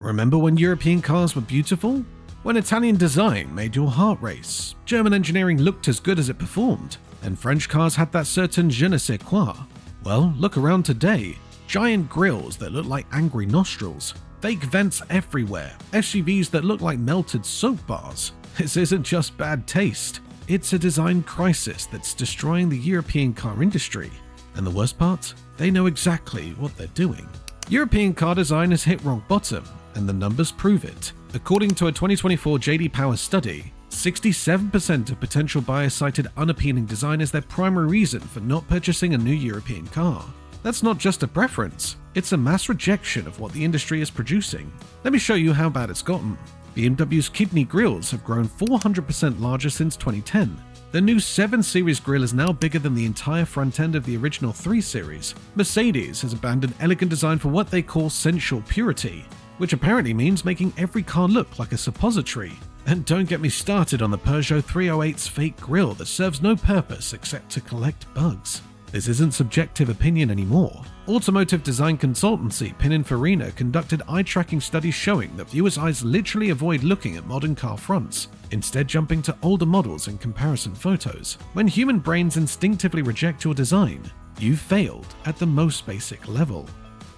Remember when European cars were beautiful? When Italian design made your heart race, German engineering looked as good as it performed, and French cars had that certain je ne sais quoi? Well, look around today. Giant grilles that look like angry nostrils, fake vents everywhere, SUVs that look like melted soap bars. This isn't just bad taste. It's a design crisis that's destroying the European car industry. And the worst part? They know exactly what they're doing. European car design has hit rock bottom, and the numbers prove it. According to a 2024 J.D. Power study, 67% of potential buyers cited unappealing design as their primary reason for not purchasing a new European car. That's not just a preference, it's a mass rejection of what the industry is producing. Let me show you how bad it's gotten. BMW's kidney grilles have grown 400% larger since 2010. The new 7 Series grille is now bigger than the entire front end of the original 3 Series. Mercedes has abandoned elegant design for what they call sensual purity, which apparently means making every car look like a suppository. And don't get me started on the Peugeot 308's fake grille that serves no purpose except to collect bugs. This isn't subjective opinion anymore. Automotive design consultancy Pininfarina conducted eye-tracking studies showing that viewers' eyes literally avoid looking at modern car fronts, instead jumping to older models and comparison photos. When human brains instinctively reject your design, you've failed at the most basic level.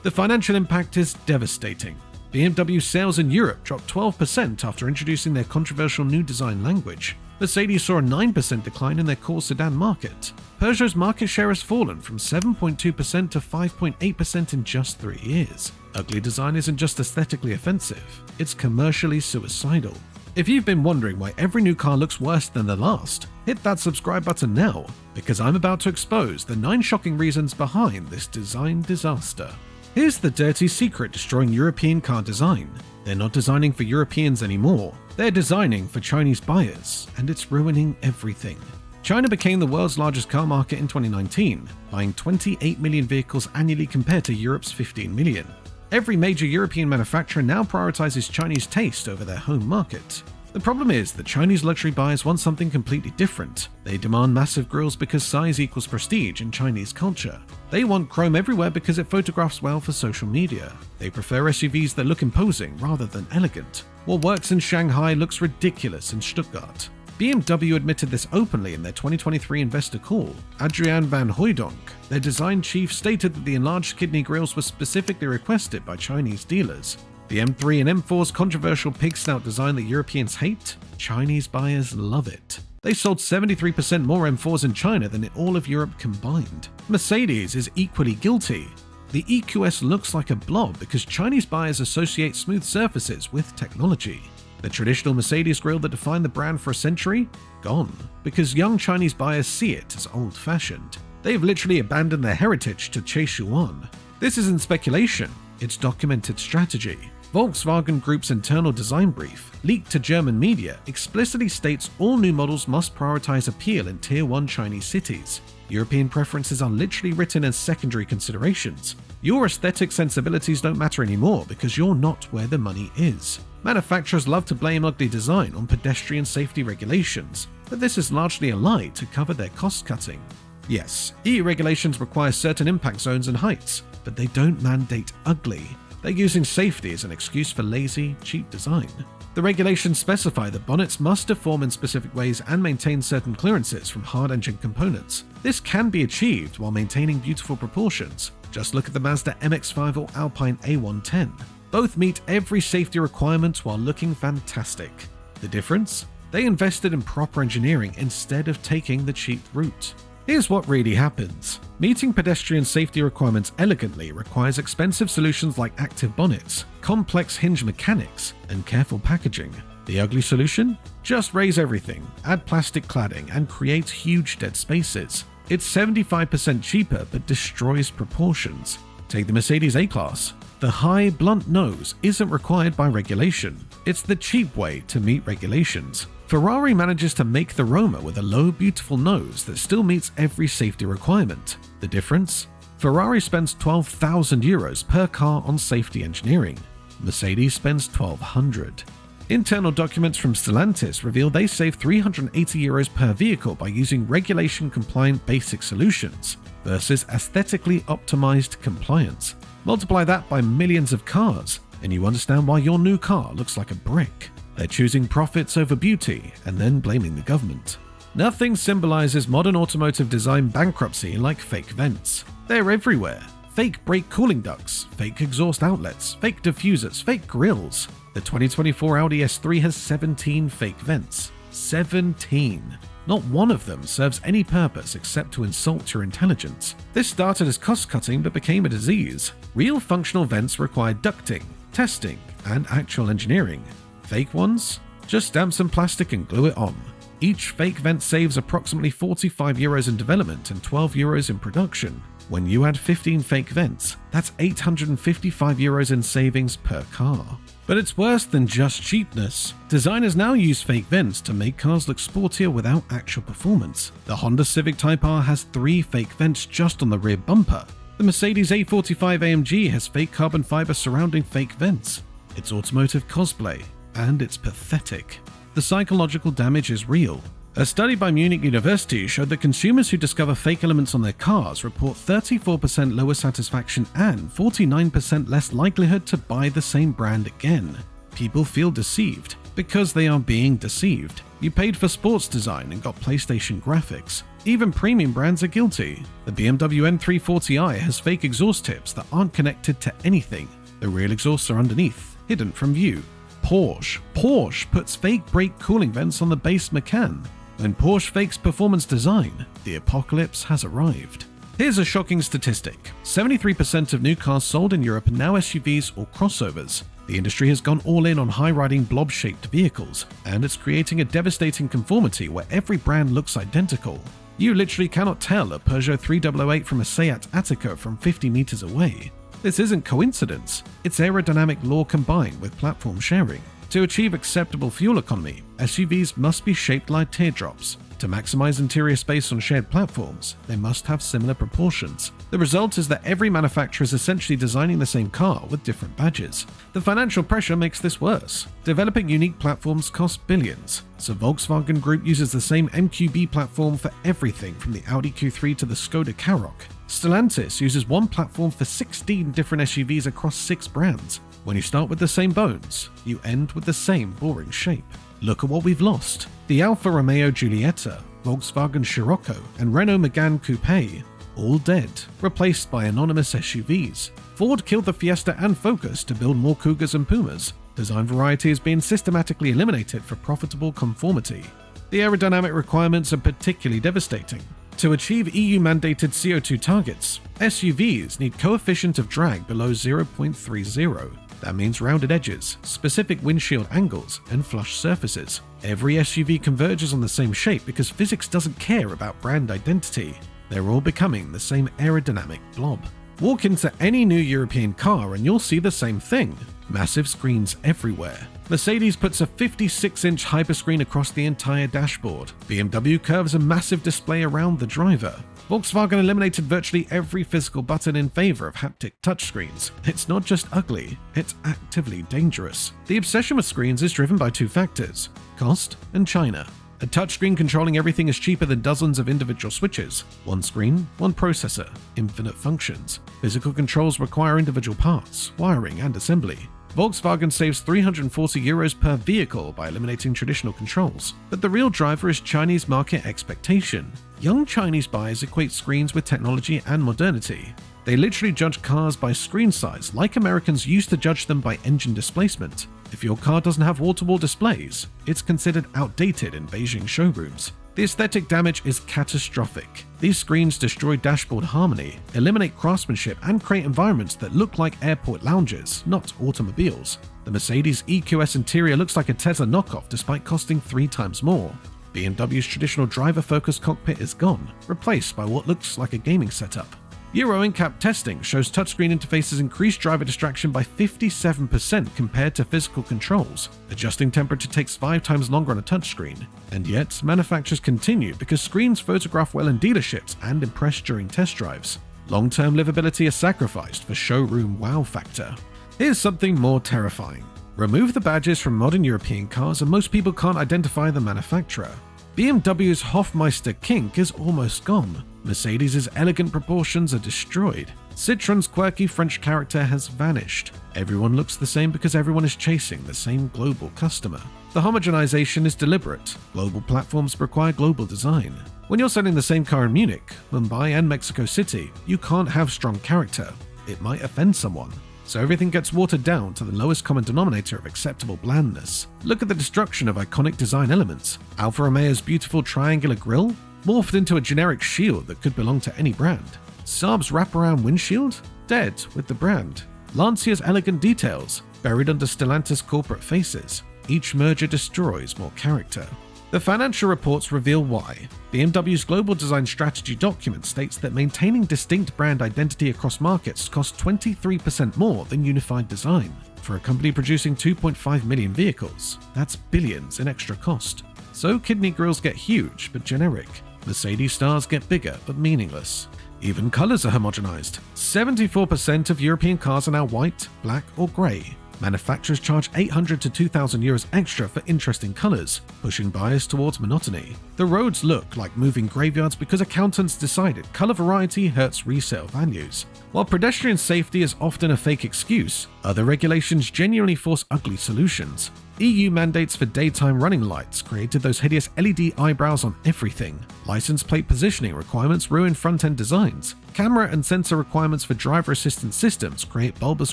The financial impact is devastating. BMW sales in Europe dropped 12% after introducing their controversial new design language. Mercedes saw a 9% decline in their core sedan market. Peugeot's market share has fallen from 7.2% to 5.8% in just 3 years. Ugly design isn't just aesthetically offensive, it's commercially suicidal. If you've been wondering why every new car looks worse than the last, hit that subscribe button now, because I'm about to expose the 9 shocking reasons behind this design disaster. Here's the dirty secret destroying European car design. They're not designing for Europeans anymore. They're designing for Chinese buyers, and it's ruining everything. China became the world's largest car market in 2019, buying 28 million vehicles annually compared to Europe's 15 million. Every major European manufacturer now prioritizes Chinese taste over their home market. The problem is that Chinese luxury buyers want something completely different. They demand massive grilles because size equals prestige in Chinese culture. They want chrome everywhere because it photographs well for social media. They prefer SUVs that look imposing rather than elegant. What works in Shanghai looks ridiculous in Stuttgart. BMW admitted this openly in their 2023 investor call. Adriaan van Hooijdonk, their design chief, stated that the enlarged kidney grilles were specifically requested by Chinese dealers. The M3 and M4's controversial pig snout design that Europeans hate, Chinese buyers love it. They sold 73% more M4s in China than in all of Europe combined. Mercedes is equally guilty. The EQS looks like a blob because Chinese buyers associate smooth surfaces with technology. The traditional Mercedes grille that defined the brand for a century? Gone, because young Chinese buyers see it as old-fashioned. They've literally abandoned their heritage to chase yuan. This isn't speculation, it's documented strategy. Volkswagen Group's internal design brief, leaked to German media, explicitly states all new models must prioritize appeal in Tier 1 Chinese cities. European preferences are literally written as secondary considerations. Your aesthetic sensibilities don't matter anymore because you're not where the money is. Manufacturers love to blame ugly design on pedestrian safety regulations, but this is largely a lie to cover their cost cutting. Yes, EU regulations require certain impact zones and heights, but they don't mandate ugly. They're using safety as an excuse for lazy, cheap design. The regulations specify that bonnets must deform in specific ways and maintain certain clearances from hard engine components. This can be achieved while maintaining beautiful proportions. Just look at the Mazda MX-5 or Alpine A110. Both meet every safety requirement while looking fantastic. The difference? They invested in proper engineering instead of taking the cheap route. Here's what really happens. Meeting pedestrian safety requirements elegantly requires expensive solutions like active bonnets, complex hinge mechanics, and careful packaging. The ugly solution? Just raise everything, add plastic cladding, and create huge dead spaces. It's 75% cheaper but destroys proportions. Take the Mercedes A-Class. The high, blunt nose isn't required by regulation. It's the cheap way to meet regulations. Ferrari manages to make the Roma with a low, beautiful nose that still meets every safety requirement. The difference? Ferrari spends €12,000 per car on safety engineering. Mercedes spends $1,200. Internal documents from Stellantis reveal they save €380 per vehicle by using regulation-compliant basic solutions versus aesthetically optimized compliance. Multiply that by millions of cars, and you understand why your new car looks like a brick. They're choosing profits over beauty and then blaming the government. Nothing symbolizes modern automotive design bankruptcy like fake vents. They're everywhere. Fake brake cooling ducts, fake exhaust outlets, fake diffusers, fake grills. The 2024 Audi S3 has 17 fake vents. 17. Not one of them serves any purpose except to insult your intelligence. This started as cost-cutting but became a disease. Real functional vents require ducting, testing, and actual engineering. Fake ones? Just stamp some plastic and glue it on. Each fake vent saves approximately €45 in development and €12 in production. When you add 15 fake vents, that's €855 in savings per car. But it's worse than just cheapness. Designers now use fake vents to make cars look sportier without actual performance. The Honda Civic Type R has 3 fake vents just on the rear bumper. The Mercedes A45 AMG has fake carbon fiber surrounding fake vents. It's automotive cosplay, and it's pathetic. The psychological damage is real. A study by Munich University showed that consumers who discover fake elements on their cars report 34% lower satisfaction and 49% less likelihood to buy the same brand again. People feel deceived because they are being deceived. You paid for sports design and got PlayStation graphics. Even premium brands are guilty. The BMW M340i has fake exhaust tips that aren't connected to anything. The real exhausts are underneath, hidden from view. Porsche puts fake brake cooling vents on the base Macan. When Porsche fakes performance design, the apocalypse has arrived. Here's a shocking statistic. 73% of new cars sold in Europe are now SUVs or crossovers. The industry has gone all in on high-riding blob-shaped vehicles, and it's creating a devastating conformity where every brand looks identical. You literally cannot tell a Peugeot 3008 from a Seat Attica from 50 meters away. This isn't coincidence, it's aerodynamic law combined with platform sharing. To achieve acceptable fuel economy, SUVs must be shaped like teardrops. To maximize interior space on shared platforms, they must have similar proportions. The result is that every manufacturer is essentially designing the same car with different badges. The financial pressure makes this worse. Developing unique platforms costs billions, so Volkswagen Group uses the same MQB platform for everything from the Audi Q3 to the Skoda Karoq. Stellantis uses one platform for 16 different SUVs across 6 brands. When you start with the same bones, you end with the same boring shape. Look at what we've lost. The Alfa Romeo Giulietta, Volkswagen Scirocco, and Renault Megane Coupe, all dead, replaced by anonymous SUVs. Ford killed the Fiesta and Focus to build more Cougars and Pumas. Design variety is being systematically eliminated for profitable conformity. The aerodynamic requirements are particularly devastating. To achieve EU-mandated CO2 targets, SUVs need coefficient of drag below 0.30. That means rounded edges, specific windshield angles, and flush surfaces. Every SUV converges on the same shape because physics doesn't care about brand identity. They're all becoming the same aerodynamic blob. Walk into any new European car and you'll see the same thing. Massive screens everywhere. Mercedes puts a 56-inch hyperscreen across the entire dashboard. BMW curves a massive display around the driver. Volkswagen eliminated virtually every physical button in favor of haptic touchscreens. It's not just ugly, it's actively dangerous. The obsession with screens is driven by 2 factors: cost and China. A touchscreen controlling everything is cheaper than dozens of individual switches. One screen, one processor, infinite functions. Physical controls require individual parts, wiring, and assembly. Volkswagen saves €340 per vehicle by eliminating traditional controls, but the real driver is Chinese market expectation. Young Chinese buyers equate screens with technology and modernity. They literally judge cars by screen size like Americans used to judge them by engine displacement. If your car doesn't have wall-to-wall displays, it's considered outdated in Beijing showrooms. The aesthetic damage is catastrophic. These screens destroy dashboard harmony, eliminate craftsmanship, and create environments that look like airport lounges, not automobiles. The Mercedes EQS interior looks like a Tesla knockoff despite costing 3 times more. BMW's traditional driver-focused cockpit is gone, replaced by what looks like a gaming setup. Euro NCAP testing shows touchscreen interfaces increase driver distraction by 57% compared to physical controls. Adjusting temperature takes 5 times longer on a touchscreen. And yet, manufacturers continue because screens photograph well in dealerships and impress during test drives. Long-term livability is sacrificed for showroom wow factor. Here's something more terrifying. Remove the badges from modern European cars and most people can't identify the manufacturer. BMW's Hofmeister kink is almost gone. Mercedes' elegant proportions are destroyed. Citroen's quirky French character has vanished. Everyone looks the same because everyone is chasing the same global customer. The homogenization is deliberate. Global platforms require global design. When you're selling the same car in Munich, Mumbai, and Mexico City, you can't have strong character. It might offend someone. So everything gets watered down to the lowest common denominator of acceptable blandness. Look at the destruction of iconic design elements. Alfa Romeo's beautiful triangular grille morphed into a generic shield that could belong to any brand. Saab's wraparound windshield? Dead with the brand. Lancia's elegant details, buried under Stellantis corporate faces. Each merger destroys more character. The financial reports reveal why. BMW's global design strategy document states that maintaining distinct brand identity across markets costs 23% more than unified design. For a company producing 2.5 million vehicles, that's billions in extra cost. So kidney grills get huge but generic. Mercedes stars get bigger but meaningless. Even colors are homogenized. 74% of European cars are now white, black, or grey. Manufacturers charge 800 to 2,000 euros extra for interesting colors, pushing buyers towards monotony. The roads look like moving graveyards because accountants decided color variety hurts resale values. While pedestrian safety is often a fake excuse, other regulations genuinely force ugly solutions. EU mandates for daytime running lights created those hideous LED eyebrows on everything. License plate positioning requirements ruin front-end designs. Camera and sensor requirements for driver assistance systems create bulbous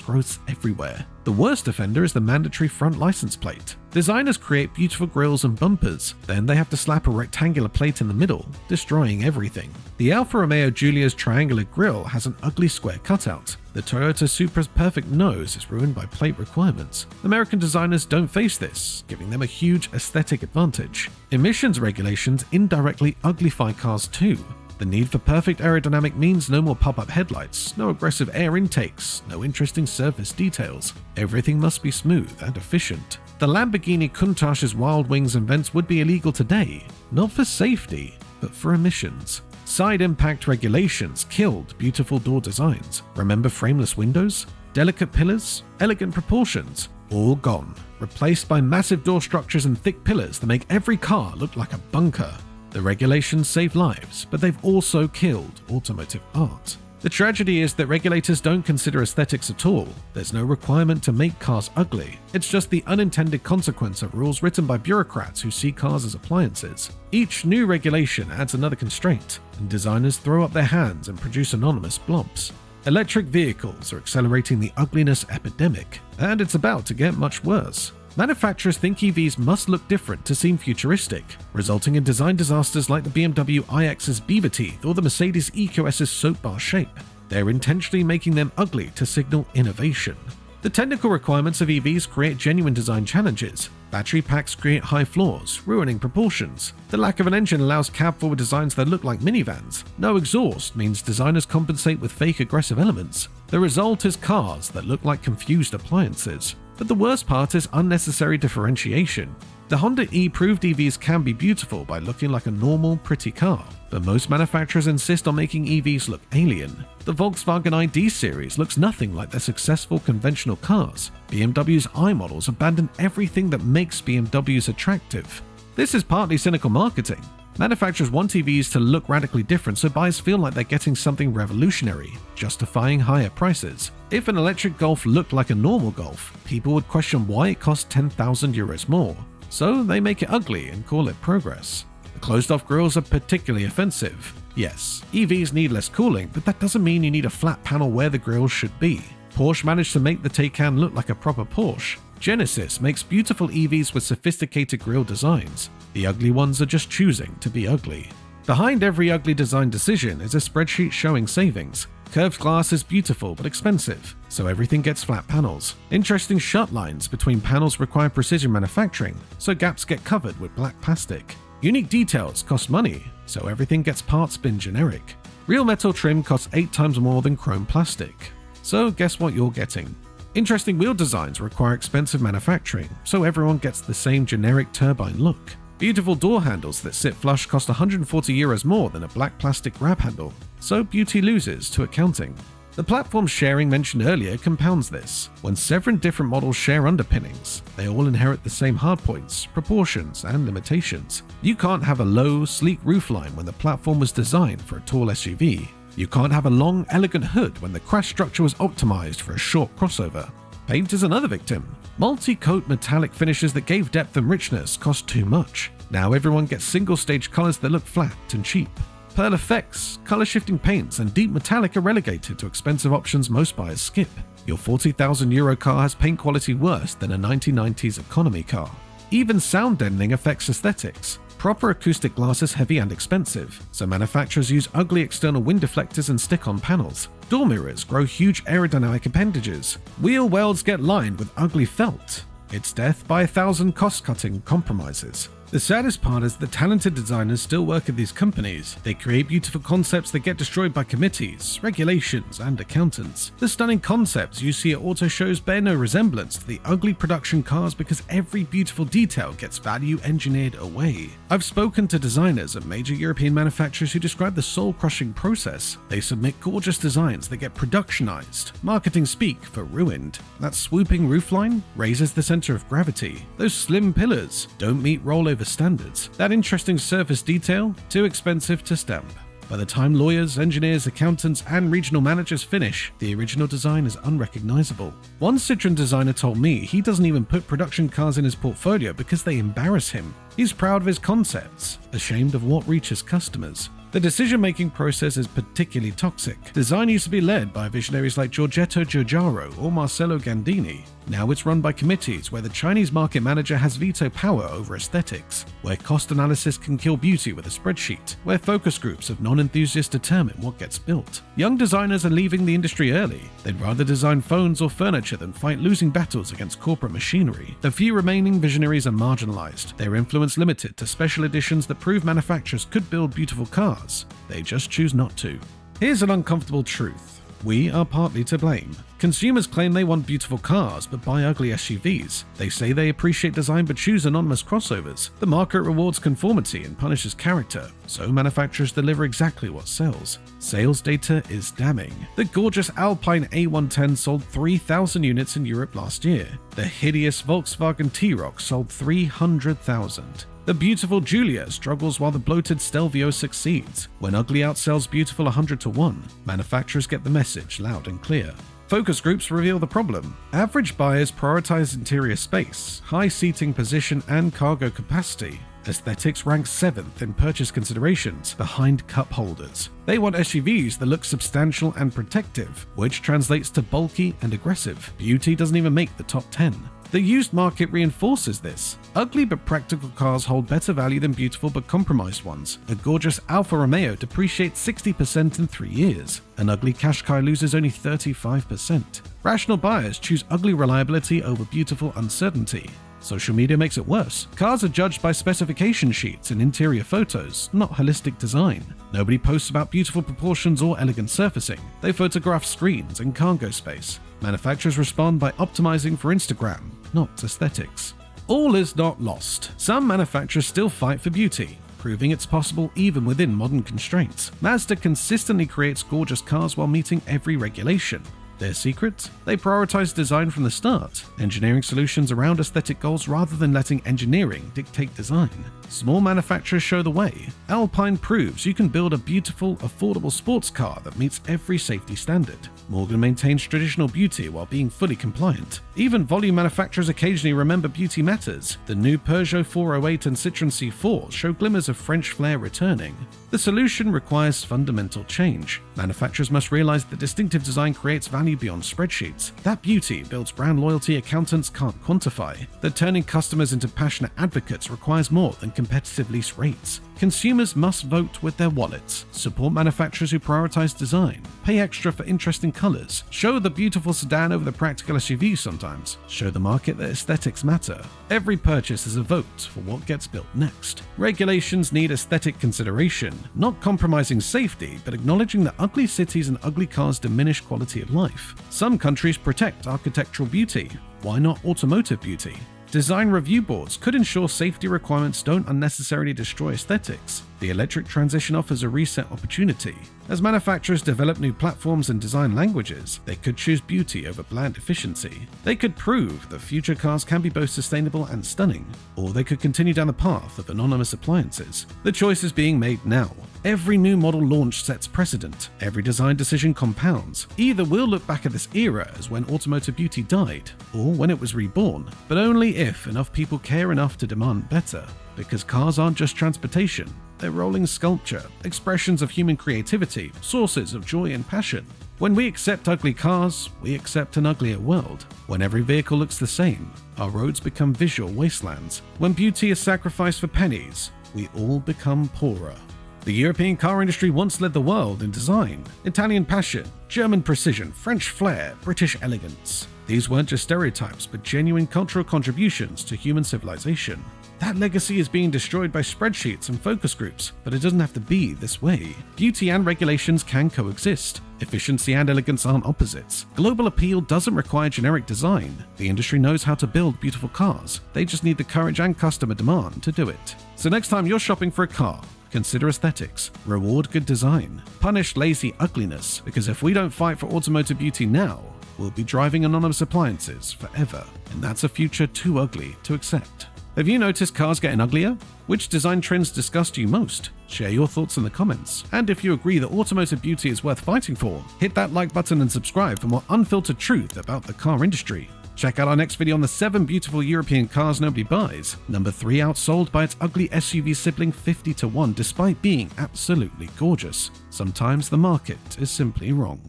growths everywhere. The worst offender is the mandatory front license plate. Designers create beautiful grills and bumpers, then they have to slap a rectangular plate in the middle, destroying everything. The Alfa Romeo Giulia's triangular grille has an ugly square cutout. The Toyota Supra's perfect nose is ruined by plate requirements. American designers don't face this, giving them a huge aesthetic advantage. Emissions regulations indirectly uglify cars too. The need for perfect aerodynamic means no more pop-up headlights, no aggressive air intakes, no interesting surface details. Everything must be smooth and efficient. The Lamborghini Countach's wild wings and vents would be illegal today, not for safety, but for emissions. Side impact regulations killed beautiful door designs. Remember frameless windows? Delicate pillars? Elegant proportions? All gone, replaced by massive door structures and thick pillars that make every car look like a bunker. The regulations save lives, but they've also killed automotive art. The tragedy is that regulators don't consider aesthetics at all. There's no requirement to make cars ugly. It's just the unintended consequence of rules written by bureaucrats who see cars as appliances. Each new regulation adds another constraint, and designers throw up their hands and produce anonymous blobs. Electric vehicles are accelerating the ugliness epidemic, and it's about to get much worse. Manufacturers think EVs must look different to seem futuristic, resulting in design disasters like the BMW iX's beaver teeth or the Mercedes EQS's soap bar shape. They're intentionally making them ugly to signal innovation. The technical requirements of EVs create genuine design challenges. Battery packs create high floors, ruining proportions. The lack of an engine allows cab-forward designs that look like minivans. No exhaust means designers compensate with fake aggressive elements. The result is cars that look like confused appliances. But the worst part is unnecessary differentiation. The Honda E proved EVs can be beautiful by looking like a normal, pretty car, but most manufacturers insist on making EVs look alien. The Volkswagen ID series looks nothing like their successful conventional cars. BMW's I models abandon everything that makes BMWs attractive. This is partly cynical marketing. Manufacturers want EVs to look radically different so buyers feel like they're getting something revolutionary, justifying higher prices. If an electric Golf looked like a normal Golf, people would question why it cost 10,000 euros more. So they make it ugly and call it progress. The closed-off grills are particularly offensive. Yes, EVs need less cooling, but that doesn't mean you need a flat panel where the grills should be. Porsche managed to make the Taycan look like a proper Porsche. Genesis makes beautiful EVs with sophisticated grille designs. The ugly ones are just choosing to be ugly. Behind every ugly design decision is a spreadsheet showing savings. Curved glass is beautiful but expensive, so everything gets flat panels. Interesting shut lines between panels require precision manufacturing, so gaps get covered with black plastic. Unique details cost money, so everything gets parts bin generic. Real metal trim costs 8 times more than chrome plastic. So guess what you're getting? Interesting wheel designs require expensive manufacturing, so everyone gets the same generic turbine look. Beautiful door handles that sit flush cost 140 euros more than a black plastic grab handle, so beauty loses to accounting. The platform sharing mentioned earlier compounds this. When 7 different models share underpinnings, they all inherit the same hardpoints, proportions, and limitations. You can't have a low, sleek roofline when the platform was designed for a tall SUV. You can't have a long, elegant hood when the crash structure was optimized for a short crossover. Paint is another victim. Multi-coat metallic finishes that gave depth and richness cost too much. Now everyone gets single-stage colors that look flat and cheap. Pearl effects, color-shifting paints, and deep metallic are relegated to expensive options most buyers skip. Your €40,000 car has paint quality worse than a 1990s economy car. Even sound deadening affects aesthetics. Proper acoustic glass is heavy and expensive, so manufacturers use ugly external wind deflectors and stick-on panels. Door mirrors grow huge aerodynamic appendages. Wheel wells get lined with ugly felt. It's death by 1,000 cost-cutting compromises. The saddest part is that talented designers still work at these companies. They create beautiful concepts that get destroyed by committees, regulations, and accountants. The stunning concepts you see at auto shows bear no resemblance to the ugly production cars because every beautiful detail gets value engineered away. I've spoken to designers at major European manufacturers who describe the soul-crushing process. They submit gorgeous designs that get productionized, marketing speak for ruined. That swooping roofline raises the center of gravity. Those slim pillars don't meet rollover standards. That interesting surface detail, too expensive to stamp. By the time lawyers, engineers, accountants, and regional managers finish, the original design is unrecognizable. One Citroën designer told me he doesn't even put production cars in his portfolio because they embarrass him. He's proud of his concepts, ashamed of what reaches customers. The decision-making process is particularly toxic. Design used to be led by visionaries like Giorgetto Giugiaro or Marcello Gandini. Now it's run by committees where the Chinese market manager has veto power over aesthetics, where cost analysis can kill beauty with a spreadsheet, where focus groups of non-enthusiasts determine what gets built. Young designers are leaving the industry early. They'd rather design phones or furniture than fight losing battles against corporate machinery. The few remaining visionaries are marginalized, their influence limited to special editions that prove manufacturers could build beautiful cars. They just choose not to. Here's an uncomfortable truth. We are partly to blame. Consumers claim they want beautiful cars but buy ugly SUVs. They say they appreciate design but choose anonymous crossovers. The market rewards conformity and punishes character, so manufacturers deliver exactly what sells. Sales data is damning. The gorgeous Alpine A110 sold 3,000 units in Europe last year. The hideous Volkswagen T-Roc sold 300,000. The beautiful Giulia struggles while the bloated Stelvio succeeds. When ugly outsells beautiful 100 to 1, manufacturers get the message loud and clear. Focus groups reveal the problem. Average buyers prioritize interior space, high seating position, and cargo capacity. Aesthetics ranks 7th in purchase considerations, behind cup holders. They want SUVs that look substantial and protective, which translates to bulky and aggressive. Beauty doesn't even make the top 10. The used market reinforces this. Ugly but practical cars hold better value than beautiful but compromised ones. A gorgeous Alfa Romeo depreciates 60% in 3 years. An ugly Qashqai loses only 35%. Rational buyers choose ugly reliability over beautiful uncertainty. Social media makes it worse. Cars are judged by specification sheets and interior photos, not holistic design. Nobody posts about beautiful proportions or elegant surfacing. They photograph screens and cargo space. Manufacturers respond by optimizing for Instagram, not aesthetics. All is not lost. Some manufacturers still fight for beauty, proving it's possible even within modern constraints. Mazda consistently creates gorgeous cars while meeting every regulation. Their secret? They prioritize design from the start, engineering solutions around aesthetic goals rather than letting engineering dictate design. Small manufacturers show the way. Alpine proves you can build a beautiful, affordable sports car that meets every safety standard. Morgan maintains traditional beauty while being fully compliant. Even volume manufacturers occasionally remember beauty matters. The new Peugeot 408 and Citroën C4 show glimmers of French flair returning. The solution requires fundamental change. Manufacturers must realize that distinctive design creates value beyond spreadsheets. That beauty builds brand loyalty accountants can't quantify. That turning customers into passionate advocates requires more than competitive lease rates. Consumers must vote with their wallets, support manufacturers who prioritize design, pay extra for interesting colors, show the beautiful sedan over the practical SUV sometimes, show the market that aesthetics matter. Every purchase is a vote for what gets built next. Regulations need aesthetic consideration, not compromising safety, but acknowledging that ugly cities and ugly cars diminish quality of life. Some countries protect architectural beauty. Why not automotive beauty? Design review boards could ensure safety requirements don't unnecessarily destroy aesthetics. The electric transition offers a reset opportunity. As manufacturers develop new platforms and design languages, they could choose beauty over bland efficiency. They could prove that future cars can be both sustainable and stunning, or they could continue down the path of anonymous appliances. The choice is being made now. Every new model launch sets precedent. Every design decision compounds. Either we'll look back at this era as when automotive beauty died, or when it was reborn, but only if enough people care enough to demand better. Because cars aren't just transportation, they're rolling sculpture, expressions of human creativity, sources of joy and passion. When we accept ugly cars, we accept an uglier world. When every vehicle looks the same, our roads become visual wastelands. When beauty is sacrificed for pennies, we all become poorer. The European car industry once led the world in design. Italian passion, German precision, French flair, British elegance. These weren't just stereotypes, but genuine cultural contributions to human civilization. That legacy is being destroyed by spreadsheets and focus groups, but it doesn't have to be this way. Beauty and regulations can coexist. Efficiency and elegance aren't opposites. Global appeal doesn't require generic design. The industry knows how to build beautiful cars. They just need the courage and customer demand to do it. So next time you're shopping for a car, consider aesthetics, reward good design, punish lazy ugliness, because if we don't fight for automotive beauty now, we'll be driving anonymous appliances forever, and that's a future too ugly to accept. Have you noticed cars getting uglier? Which design trends disgust you most? Share your thoughts in the comments. And if you agree that automotive beauty is worth fighting for, hit that like button and subscribe for more unfiltered truth about the car industry. Check out our next video on the 7 beautiful European cars nobody buys. Number 3 outsold by its ugly SUV sibling 50-1 despite being absolutely gorgeous. Sometimes the market is simply wrong.